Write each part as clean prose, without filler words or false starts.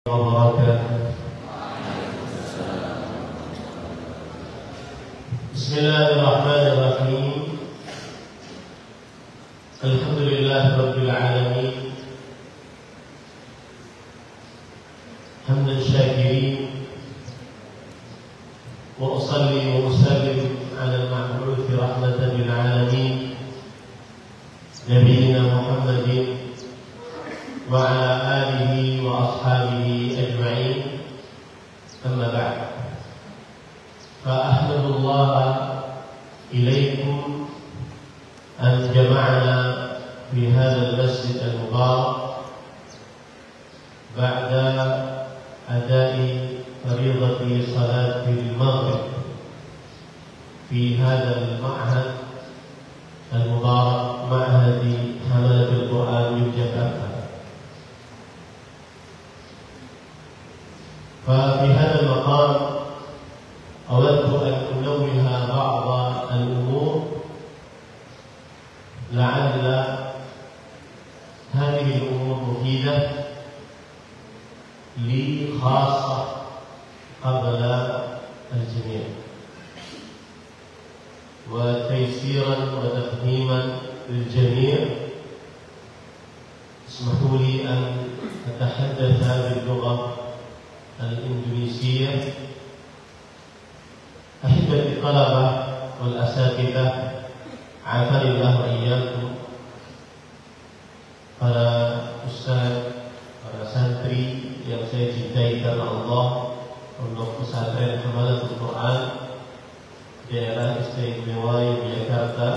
وبركاته. بسم الله الرحمن الرحيم. الحمد لله رب العالمين حمدا شاكرين، وأصلي وأسلم على المبعوث رحمة للعالمين نبينا محمد وعلى آله وأصحابه أجمعين. أما بعد، فأحمد الله إليكم أن جمعنا في هذا المسجد المبارك بعد أداء فريضة صلاة المغرب في هذا المعهد المبارك، معهد حملة القرآن يوجياكارتا. ففي هذا المقام أود أن أنوه بعض الأمور لعل هذه الأمور مفيدة لي خاصة قبل الجميع، وتيسيرا وتفهيما للجميع. اسمحوا لي أن أتحدث باللغة الإندونيسية. أحبتي الطلبة والأساتذة، عافاني الله وإياkum. Para ustaz, para santri yang saya cintai karena Allah, Pondok Pesantren Hamalatul Quran Daerah Istimewa Yogyakarta,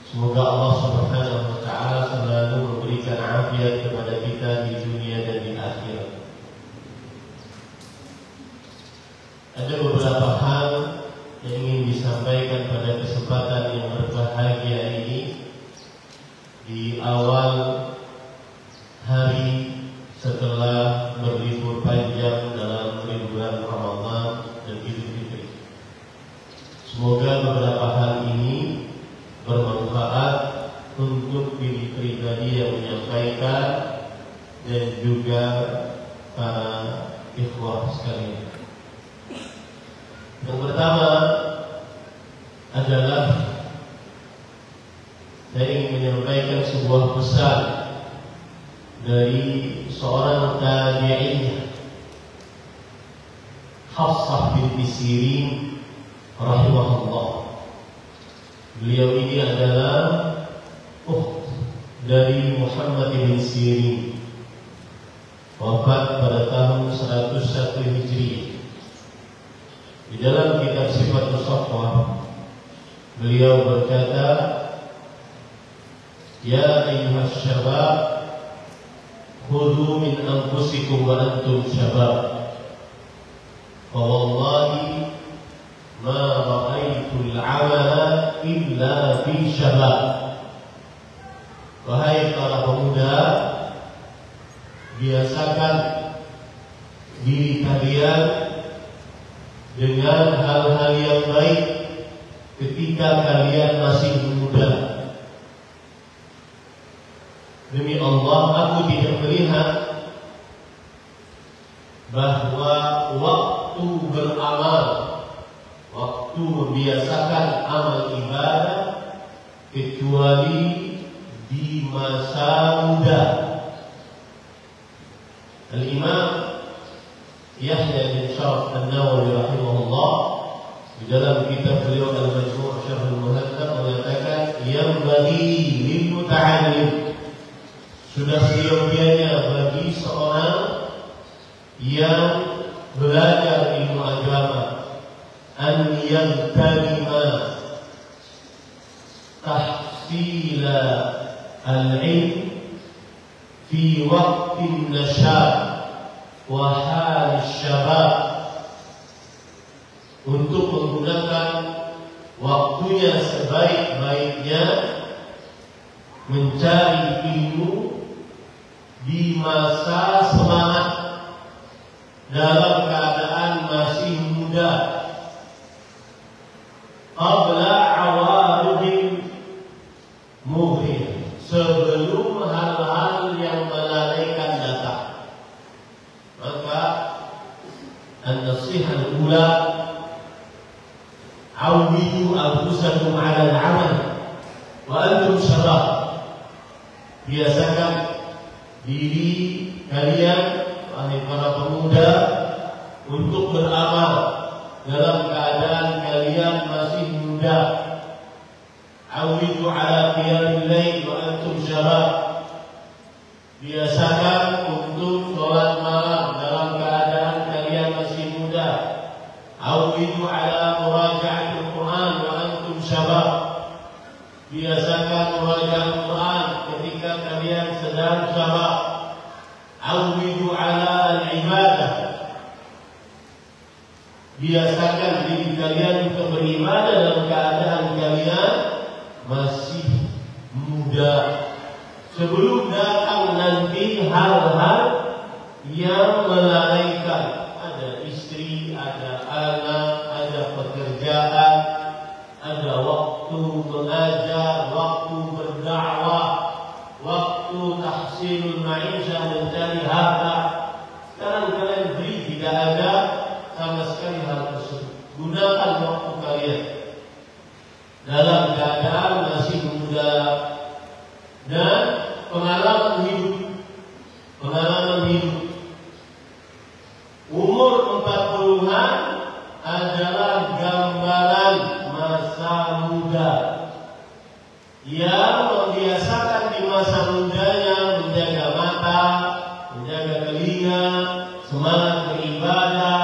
semoga Allah Subhanahu wa Ta'ala selalu memberikan afiat kepada kita di dunia dan di akhirat. Ada beberapa hal yang ingin disampaikan pada kesempatan yang berbahagia ini di awal hari setelah berlibur panjang dalam liburan Ramadan dan Idul Fitri. Semoga beberapa hal ini bermanfaat untuk diri pribadi yang menyampaikan dan juga para ikhwah sekalian. Yang pertama adalah saya ingin menyampaikan sebuah pesan dari seorang tabi'in, Hafsah binti Sirin rahimahullah. Beliau ini adalah dari Muhammad bin Sirin, wafat pada tahun 101 Hijriah. Di dalam kitab Sifat Musafwah, beliau berkata, "Ya ayyuhas syabab, khudhu min anfusikum wa antum syabab. Fa wallahi ma ra'aitul 'amala illa fi syabab." Wahai para pemuda, biasakan diri kalian dengan hal-hal yang baik ketika kalian masih muda. Demi Allah, aku tidak melihat bahwa waktu beramal, waktu membiasakan amal ibadah kecuali di masa muda. Al-Imam Yahya bin Sharaf An-Nawawi rahimahullah di dalam kitab beliau Al-Majmu' Syarh Al-Muhadzab mengatakan, yang bagi lil muta'allim, sudah seyogianya bagi seorang yang belajar ilmu agama, an yantalima tahsila al-ilm fi waqtin nasyab wahal syabab, untuk menggunakan waktunya sebaik-baiknya mencari ilmu di masa semangat, dalam keadaan masih muda, qabla awaridin mughir, sebelum hal-hal yang melalaikan datang. An-nasihah al-ula, awwidu anfusakum 'ala al-'amal wa antum syabab. Biasakan diri kalian, wahai para pemuda, untuk beramal dalam keadaan kalian masih muda. Awwidu 'ala qiyamil lail wa antum syabab. Biasakan untuk sholat malam dalam keadaan kalian masih muda. Awwidu 'ala muraja'atil Quran wa antum syabab. Biasakan muraja'atil Quran ketika kalian sedang syabab. Awwidu 'ala al-ibadah. Biasakan diri kalian untuk beribadah dalam keadaan kalian masih muda, sebelum datang nanti hal-hal yang melalaikan. Ada istri, ada anak, ada pekerjaan, ada waktu mengajar, waktu berdakwah, waktu tahsilul ma'isyah, mencari harta. Sekarang kalian beri, tidak ada sama sekali hal tersebut. Gunakan waktu kalian dalam keadaan masih muda. Dan pengalaman hidup umur 40-an adalah gambaran masa muda yang membiasakan di masa mudanya menjaga mata, menjaga telinga, semangat beribadah.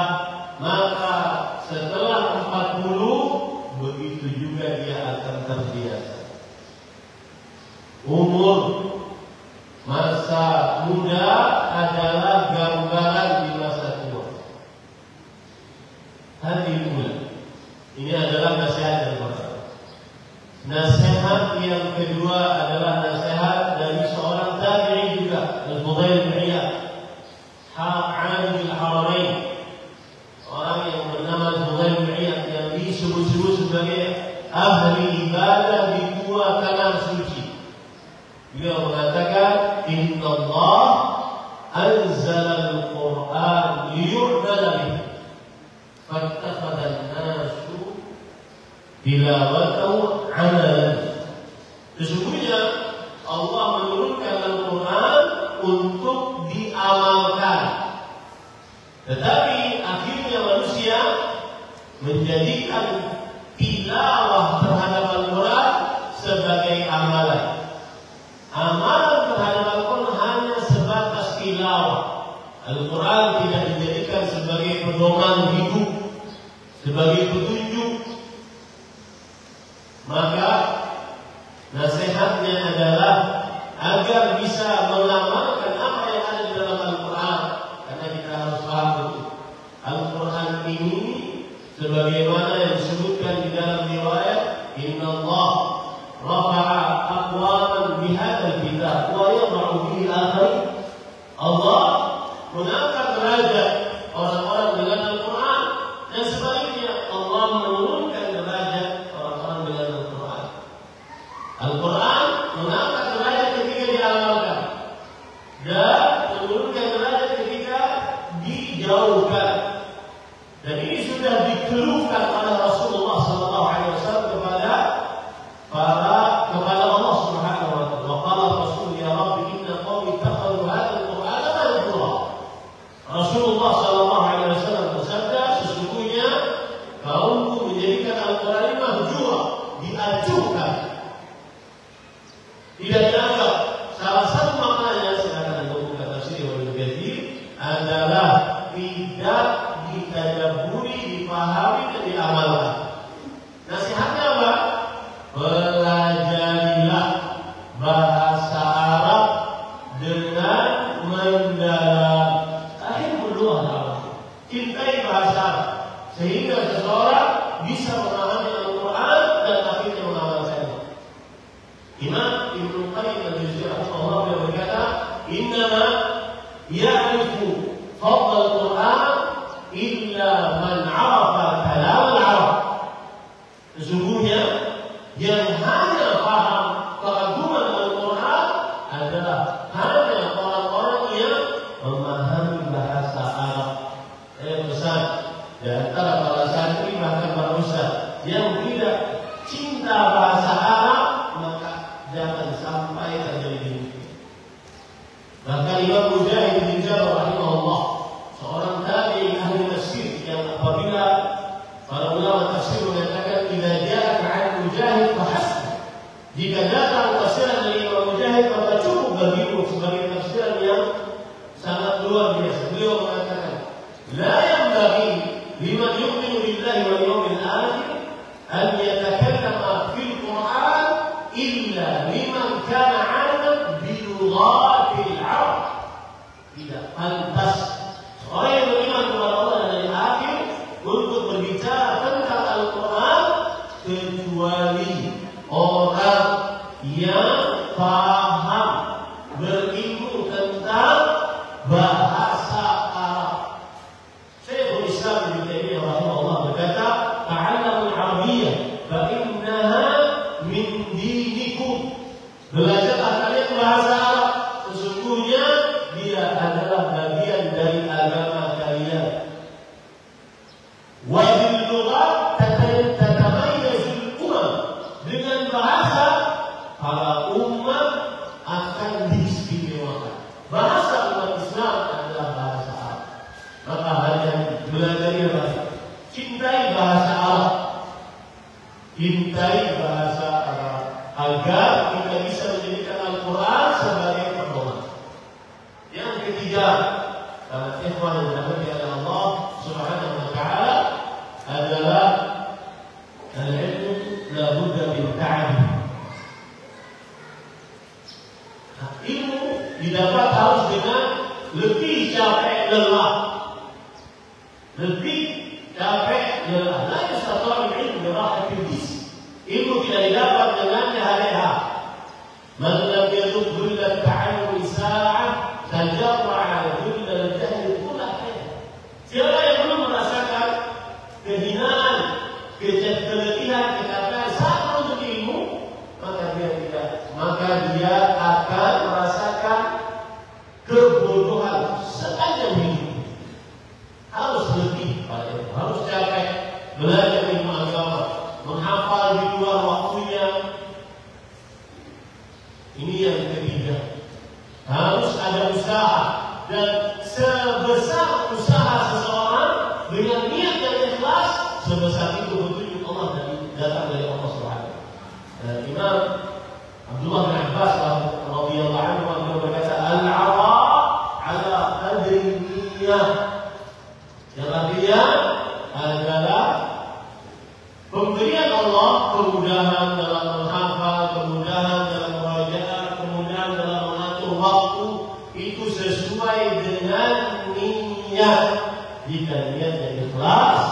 Maka setelah 40, begitu juga dia akan terbiasa. Umur masa muda adalah gambaran di masa tua. Hadirin, ini adalah nasihat dari Rasul. Nasihat yang kedua adalah nasihat dari seorang tabi'i juga, Al-Fudail bin Iyad, Alim al-Haramain. Orang yang bernama Al-Fudail bin Iyad yang disebut-sebut sebagai ahli ibadah di dua tanah suci. Beliau mengatakan, Inna Allah anzala al-Quran liyu'mala bihi fattakhadha an-nasu tilawatahu 'amalan. Sesungguhnya Allah menurunkan Al-Quran untuk diamalkan, tetapi akhirnya manusia menjadikan tilawah terhadap Al-Quran sebagai amalan. Amalan terhadap Al-Quran hanya sebatas tilawah. Al-Quran tidak dijadikan sebagai pedoman hidup, sebagai petunjuk. Maka nasihatnya adalah agar bisa mengamalkan apa yang ada di dalam Al-Quran. Karena kita harus paham betul, Al-Quran ini sebagaimana yang disebutkan di dalam riwayat, Inna Allah rafa'a aqwaman bihadzal kitab wa yadh'u bihi akharin. Allah mengangkat derajat orang-orang dengan Al-Quran, dan sebaliknya Allah menurunkan derajat orang-orang dengan Al-Quran. Al-Quran mengangkat derajat ketika diamalkan dan menurunkan derajat ketika dijauhkan. Dan ini sudah dikeluhkan oleh Rasulullah SAW kepada Allah Subhanahu wa taala. Wa qala Rasul, ya Rabbi inna qaumi ittakhadhu hadzal Qur'ana mahjura. Rasulullah SAW bersabda, sesungguhnya kaumku menjadikan Al-Quran ini mahjura, diacuhkan, tidak dianggap. Salah satu maknanya, silakan Anda buka tafsir Ibnu Katsir, adalah tidak ditadabburi, dipahami dan diamalkan. Nasihatnya apa? Pelajarilah bahasa Arab dengan mendalam. Akhir berdoa, cintai bahasa Arab sehingga seseorang bisa memahami Al-Quran dan akhirnya mengamalkannya. Imam Ibnu Qayyim al-Jauziyah rahimahullah berkata, "Innama ya'rifu fadl al-Quran illa man 'arafa kalam al-Arab." Sesungguhnya yang hanya paham keagungan Al-Quran adalah hanya orang-orang yang memahami bahasa Arab. Pesan luar biasa. Beliau mengatakan, la yanbaghi liman yu'minu billahi wal yawmil akhir an yatakallama fil Qur'an illa liman kana 'aliman bi lughatil 'arab. Tidak pantas orang yang beriman kepada Allah dan hari akhir untuk berbicara tentang Al-Quran kecuali orang yang paham, berilmu tentang bahasa Arab. Syekhul Islam Ibnu Taimiyah rahimahullah berkata, "Ta'allamul 'arabiyyah fa innaha min dinikum." Belajarlah kalian bahasa Arab, sesungguhnya dia adalah bagian dari agama kalian. Wa bil lughat tatamayyazul umam. Dengan bahasa para umat akan diistimewakan. Bahasa umat Islam adalah bahasa Arab. Maka hanya belajar bahasa. Cintai bahasa Arab. Cintai bahasa Arab agar kita bisa menjadikan Al-Quran sebagai pedoman. Yang ketiga, ikhwan yang dirahmati oleh Allah Subhanahu wa taala adalah al-ilmu la budda min ta'allum. Ilmu didapat harus dengan lebih capek lelah. Lebih capek lelah. La yastati' al-ilm bi rahatil jism. Ilmu tidak didapat dengan leha-leha. Man lam yaduk illa ta'allum sa'ah tajarra'a illa al-jahl kullah. Siapa yang belum merasakan kehinaan, keletihan, kekalahan saat menuntut ilmu, maka dia akan merasakan kebodohan sepanjang hidup. Harus lebih pada itu, harus capek belajar ilmu agama, menghafal di luar waktunya. Ini yang ketiga. Harus ada usaha, dan sebesar usaha seseorang dengan niat yang ikhlas, sebesar itu petunjuk Allah datang dari Allah Subhanahu. Imam Abdullah bin Abbas radhiyallahu anhu berkata, al-'ata 'ala qadri niyyah. Yang artinya adalah pemberian Allah kemudahan dalam menghafal, kemudahan dalam merajaah, kemudahan dalam mengatur waktu itu sesuai dengan niat. Jika niatnya ikhlas,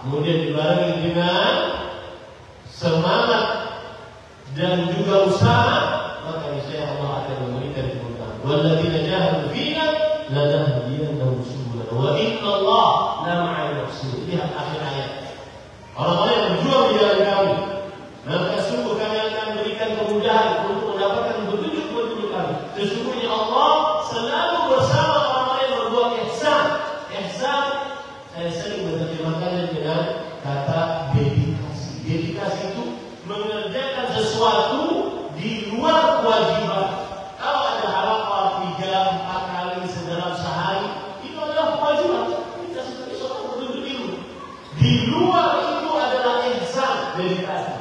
kemudian dibarengi dengan semangat dan juga usaha, maka niscaya Allah akan memberikan kemudahan. Walladzina jahadu fina lanahdiyannahum subulana wa innallaha la ma'al muhsinin. Lihat akhir ayat. Orang-orang yang berjuang di jalan kami, maka sungguh kami akan berikan kemudahan untuk mendapatkan petunjuk-petunjuk kami. Sesungguhnya Allah selalu bersama orang-orang yang berbuat ihsan. Ihsan saya sering menerjemahkannya dengan kata dedikasi. Dedikasi itu mengerjakan sesuatu di luar kewajiban. Kalau ada harapan 3-4 kali dalam sehari, itu adalah kewajiban. Kita sebagai seorang penuntut ilmu. Di luar itu adalah ihsan, dedikasi.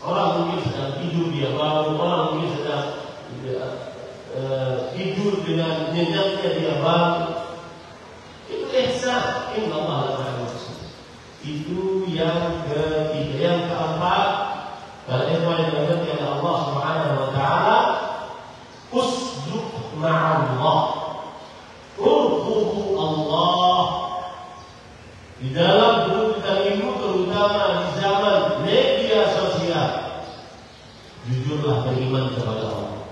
Orang mungkin sedang tidur dia bangun, orang mungkin sedang tidur dengan nyenyaknya dia bangun. Itu ihsan. Innallaha la ma'al muhsinin. Itu yang ketiga. Yang keempat, kalau ikhwan yang dirahmati oleh Allah Subhanahu wa taala, usduq ma'allah. Urqubu Allah. Di dalam penuntutan ilmu, terutama di zaman media sosial, jujurlah beriman kepada Allah.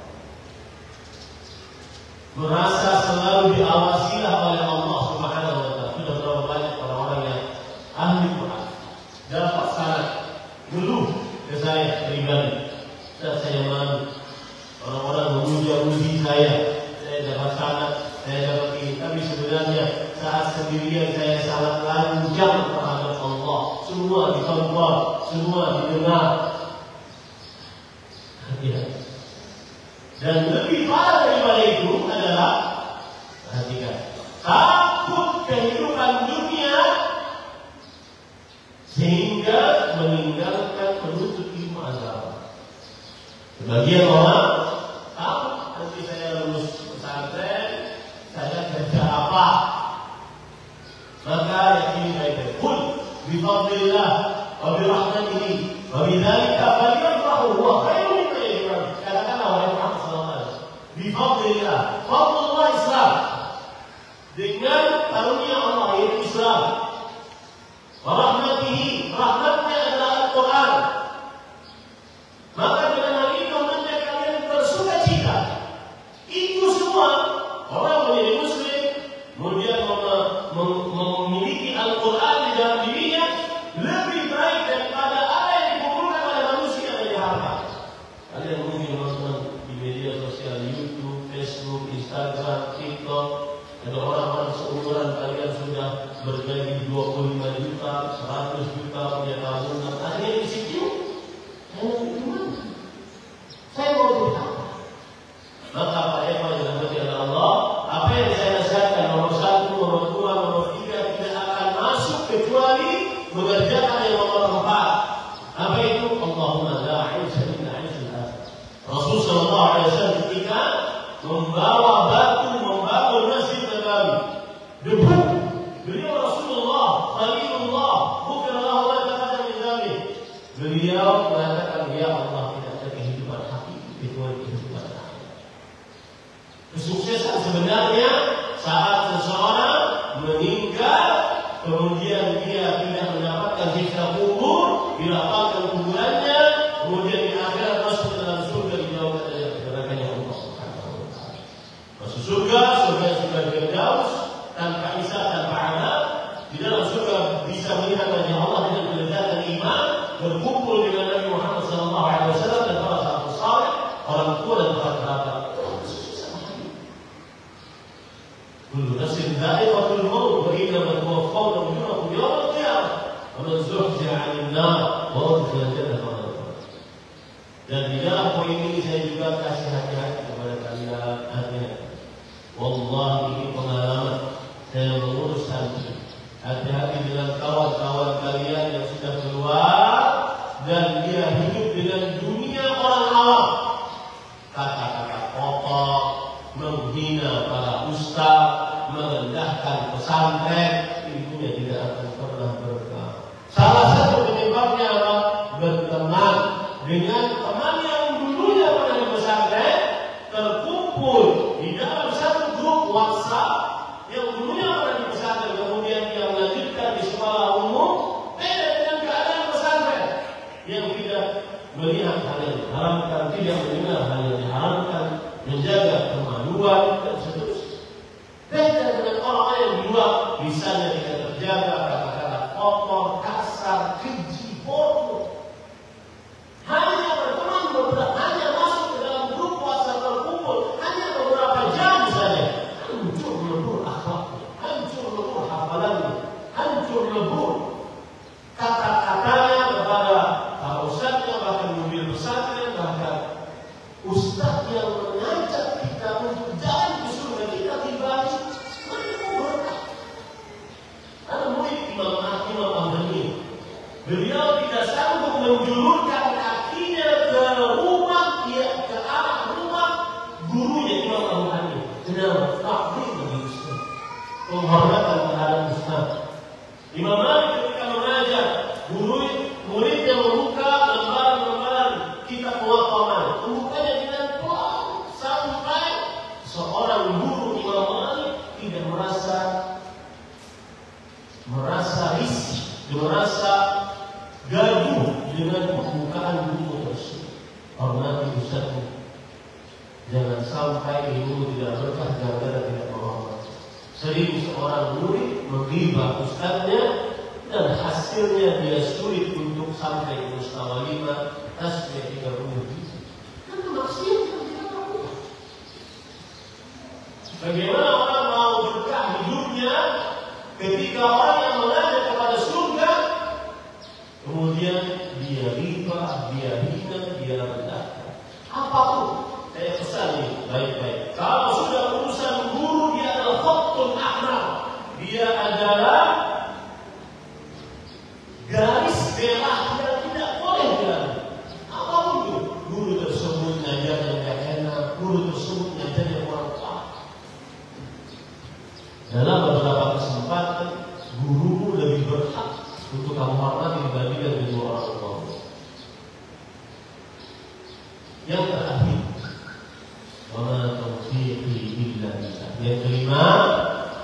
Merasa selalu diawasilah oleh Allah Subhanahu wa taala. Sudah berapa banyak orang-orang yang ahli Quran dapat sanad ngeluh ke saya pribadi. Saya malu. Orang-orang memuji saya dapat sanad, saya dapat ini. Tapi sebenarnya saat sendirian saya sangat lanjang terhadap Allah. Semua ditonton, semua didengar. Ya. Dan lebih parah daripada itu adalah, perhatikan, takut kehidupan dunia sehingga meninggalkan penuntut ilmu agama. Sebagian orang tahu nanti saya lulus pesantren, apa? Maka yakini baik-baik. Qul bifadlillah wa birahmatihi wa bidzalika falyafrahu huwa khairun mimma yajma'un. Katakanlah wahai Muhammad sallallahu alaihi wasallam, bifadlillah, fadlullah Islam. Dengan karunia Allah yaitu Islam. Wa rahmatihi, rahmatnya adalah Al-Quran. Maka dengan hal itu hendaknya kalian bersuka cita. Itu semua orang menjadi Muslim, kemudian memiliki Al-Quran di dalam dirinya lebih baik daripada apa yang dikumpulkan oleh manusia dari harta. Kalian mungkin nonton di media sosial YouTube, Facebook, Instagram, TikTok. Ada orang-orang seumuran kalian sudah bergaji 25 juta, 100 juta, punya tabungan. Akhirnya di situ, saya mau jadi apa? Maka Pak Eva yang dirahmati oleh Allah, apa yang saya nasihatkan nomor 1, nomor 2, nomor 3 tidak akan masuk kecuali mengerjakan yang nomor 4. Apa itu? Allahumma la aisha illa aishal akhir. Rasul sallallahu alaihi wasallam ketika membawa batu membangun Masjid Nabawi, debu. Beliau Rasulullah, Khalilullah, bukan Allah yang min dzalik. Beliau mengatakan, ya Allah, tidak ada kehidupan hakiki kecuali kehidupan akhirat. Kesuksesan sebenarnya saat seseorang meninggal, kemudian dia tidak mendapatkan siksa kubur, dilapangkan kuburannya, kemudian di akhirat masuk ke dalam surga dijauhkan dari nerakanya Allah Subhanahu wa taala. Masuk surga, surga sudah Firdaus, tanpa hisab, tanpa adab. Di dalam surga bisa melihat wajah Allah dengan kelezatan iman, berkumpul dengan Nabi Muhammad SAW dan para sahabat saleh, orang tua dan para kerabat. Kullu nafsin dha'iqatul maut wa innama tuwaffawna ujurakum yawmal qiyamah wa man zuhziha 'anil nar wa udkhila al-jannata faqad faz. Dan di dalam poin ini saya juga kasih hati-hati kepada kalian, hati-hati. Wallahi ini pengalaman saya mengurus santri. Hati-hati dengan kawan-kawan kalian yang sudah keluar dan dia hidup dengan dunia orang awam. Kata-kata kotor, menghina para ustaz, merendahkan pesantren, ilmunya tidak akan pernah berkah. Salah satu penyebabnya adalah berteman dengan teman yang dulunya pernah di pesantren, terkumpul di dalam satu grup WhatsApp yang dulunya pernah di pesantren, kemudian dia melanjutkan di sekolah umum, beda dengan keadaan pesantren yang tidak melihat hal yang diharamkan, tidak mendengar hal yang diharamkan, menjaga kemaluan dan seterusnya. Beda dengan orang-orang yang di luar, lisannya tidak terjaga, kata-kata kotor, kasar, keji, bodoh. Hanya berteman beberapa, hanya masuk ke dalam grup WhatsApp terkumpul, hanya beberapa jam saja, hancur lebur akhlaknya, hancur lebur hafalannya, hancur lebur kata-katanya kepada para ustaznya, bahkan mobil pesantren, bahkan ustaz yang mengajak kita untuk jalan ke surga kita dibalik berkah. Ada murid Imam Ahmad, beliau tidak sanggup menjulurkan kakinya ke rumah, ke arah rumah gurunya Imam Abu Hanifah. Kenapa? Takdim bagi Ustaz, penghormatan terhadap Ustaz. Imam Malik ketika mengajar, muridnya membuka lembaran-lembaran kitab Muwatta, membukanya dengan pelan sampai seorang guru Imam Malik tidak merasa risih, merasa gaduh dengan pembukaan buku tersebut. Hormati Ustazmu. Jangan sampai ilmu tidak berkah gara-gara tidak menghormati. Sering seorang murid menghibah ustaznya dan hasilnya dia sulit untuk sampai ke mustawa 5, tasbih 30. Karena maksiat yang tidak lakukan. Bagaimana orang mau berkah hidupnya ketika orang yang mengajak kepada surga kemudian dia riba, dia hina, dia rendahkan. Apapun saya pesan ini baik-baik. Kalau sudah urusan guru, dia adalah khattun ahmar. Dia adalah garis merah yang tidak boleh dilanggar. Apapun itu, guru tersebut ngajarnya nggak enak, guru tersebut ngajarnya kurang paham. Dalam beberapa kesempatan, gurumu lebih berhak untuk kamu hormati dibandingkan dengan orang tuamu. Yang terakhir, wama taufiqi illa billah. Yang kelima,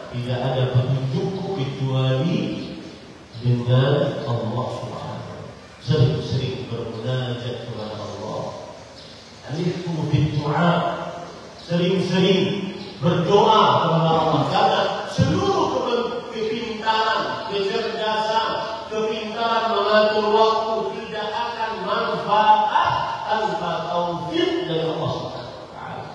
tidak ada petunjukku kecuali dengan Allah Subhanahu. Sering-sering bermunajat kepada Allah. Alifku berdoa, sering-sering berdoa kepada Allah, karena seluruh kepintaran, kecerdasan, kepintaran mengatur waktu tidak akan manfaat tanpa taufik dari Allah Subhanahu wa taala.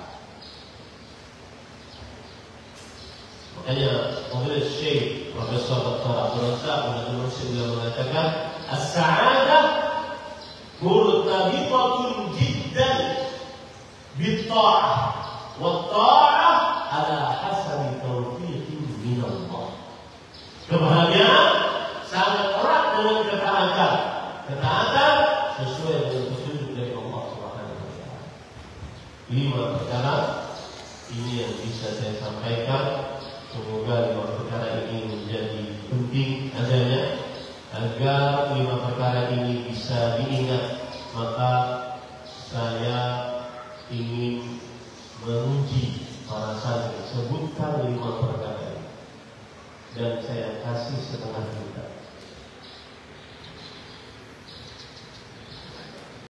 Makanya Fadilatul Syekh Profesor Dr. Abdul Razak beliau mengatakan, as-sa'adah murtabitatun jiddan bit-ta'ah wat-ta'ah ala hasabi taufiqin min Allah. Kebahagiaan sangat erat dengan ketaatan. Ketaatan sesuai dengan petunjuk dari Allah Subhanahu wa taala. 5 perkara ini yang bisa saya sampaikan. Semoga 5 perkara ini menjadi penting adanya, agar 5 perkara ini bisa diingat. Maka saya ingin menguji para santri, sebutkan 5 perkara ini, dan saya kasih setengah juta.